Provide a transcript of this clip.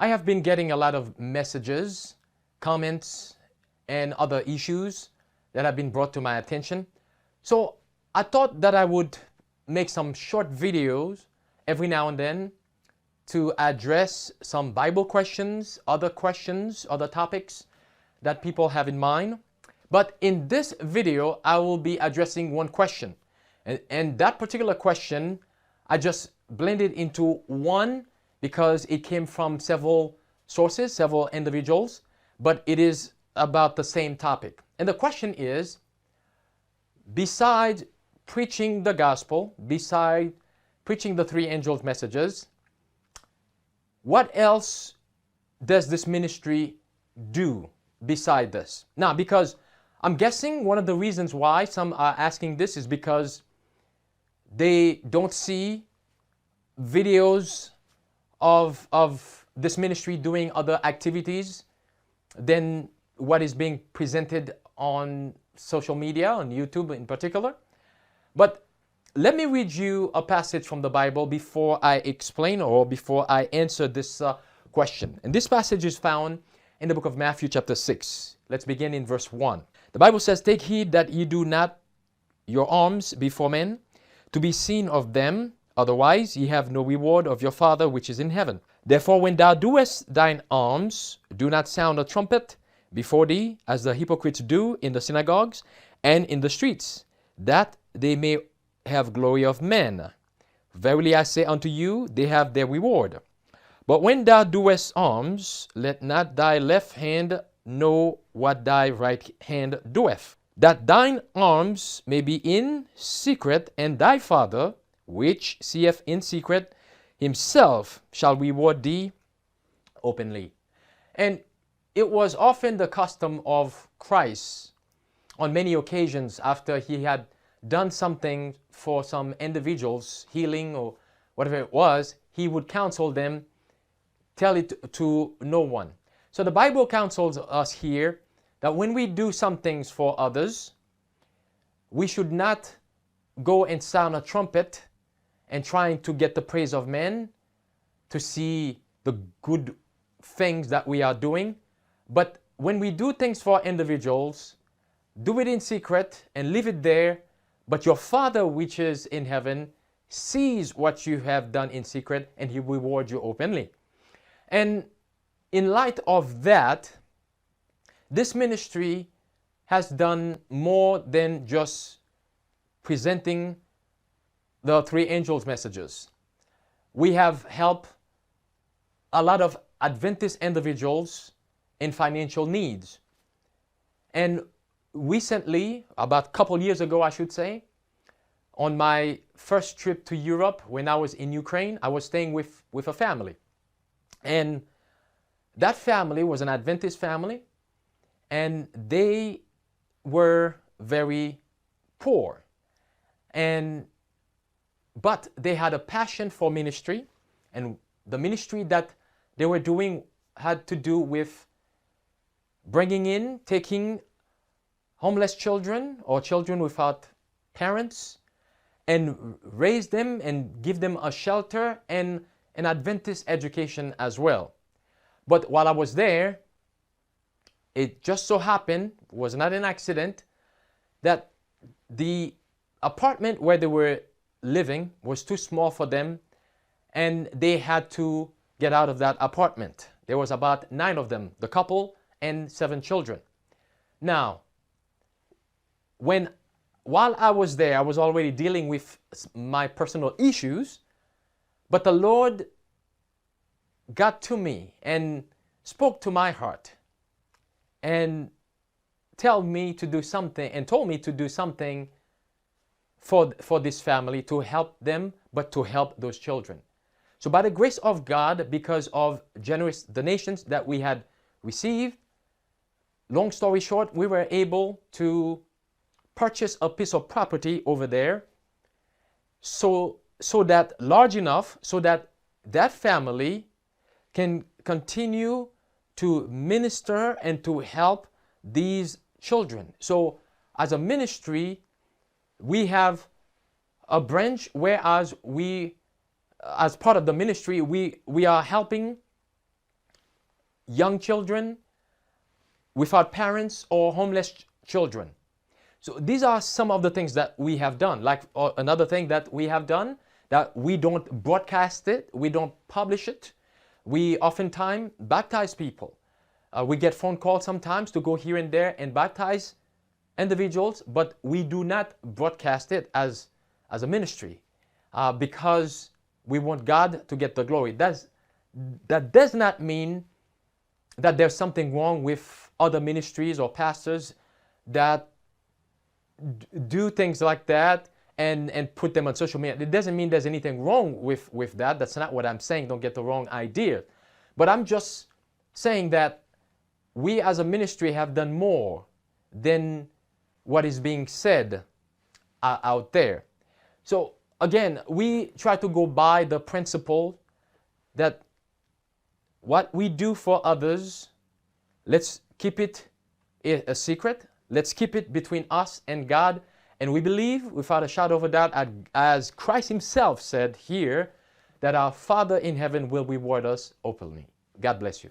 I have been getting a lot of messages, comments, and other issues that have been brought to my attention. So I thought that I would make some short videos every now and then to address some Bible questions, other topics that people have in mind. But in this video, I will be addressing one question. And that particular question, I just blended into one because it came from several sources, several individuals, but it is about the same topic. And the question is, besides preaching the gospel, besides preaching the three angels' messages, what else does this ministry do beside this? Now, because I'm guessing one of the reasons why some are asking this is because they don't see videos of this ministry doing other activities than what is being presented on social media, on YouTube in particular. But let me read you a passage from the Bible before I explain or before I answer this question. And this passage is found in the book of Matthew chapter 6. Let's begin in verse 1. The Bible says, "Take heed that ye do not your alms before men, to be seen of them, otherwise ye have no reward of your Father which is in heaven. Therefore when thou doest thine alms, do not sound a trumpet before thee, as the hypocrites do in the synagogues and in the streets, that they may have glory of men. Verily I say unto you, they have their reward. But when thou doest alms, let not thy left hand know what thy right hand doeth, that thine alms may be in secret, and thy Father, which seeth in secret, himself shall reward thee openly." And it was often the custom of Christ on many occasions after he had done something for some individuals, healing or whatever it was, he would counsel them, tell it to no one. So the Bible counsels us here that when we do some things for others, we should not go and sound a trumpet and trying to get the praise of men, to see the good things that we are doing. But when we do things for individuals, do it in secret and leave it there. But your Father which is in heaven sees what you have done in secret, and he will reward you openly. And in light of that, this ministry has done more than just presenting the three angels' messages. We have helped a lot of Adventist individuals in financial needs. And recently, about a couple years ago, I should say, on my first trip to Europe when I was in Ukraine, I was staying with a family. And that family was an Adventist family, and they were very poor. But they had a passion for ministry, and the ministry that they were doing had to do with taking homeless children or children without parents and raise them and give them a shelter and an Adventist education as well. But while I was there, it just so happened, was not an accident, that the apartment where they were living was too small for them, and they had to get out of that apartment. There was about 9 of them, the couple and 7 children. Now, while I was there, I was already dealing with my personal issues, but the Lord got to me and spoke to my heart and told me to do something for this family, to help them, but to help those children. So by the grace of God, because of generous donations that we had received, long story short, we were able to purchase a piece of property over there, so that large enough so that that family can continue to minister and to help these children. So as a ministry, we have a branch, whereas as part of the ministry, we are helping young children without parents or homeless children. So these are some of the things that we have done. Like another thing that we have done, that we don't broadcast it, we don't publish it. We oftentimes baptize people. We get phone calls sometimes to go here and there and baptize individuals, but we do not broadcast it as a ministry because we want God to get the glory. That does not mean that there's something wrong with other ministries or pastors that do things like that and put them on social media. It doesn't mean there's anything wrong with that. That's not what I'm saying. Don't get the wrong idea. But I'm just saying that we as a ministry have done more than what is being said out there. So again, we try to go by the principle that what we do for others, let's keep it a secret. Let's keep it between us and God. And we believe, without a shadow of a doubt, as Christ himself said here, that our Father in heaven will reward us openly. God bless you.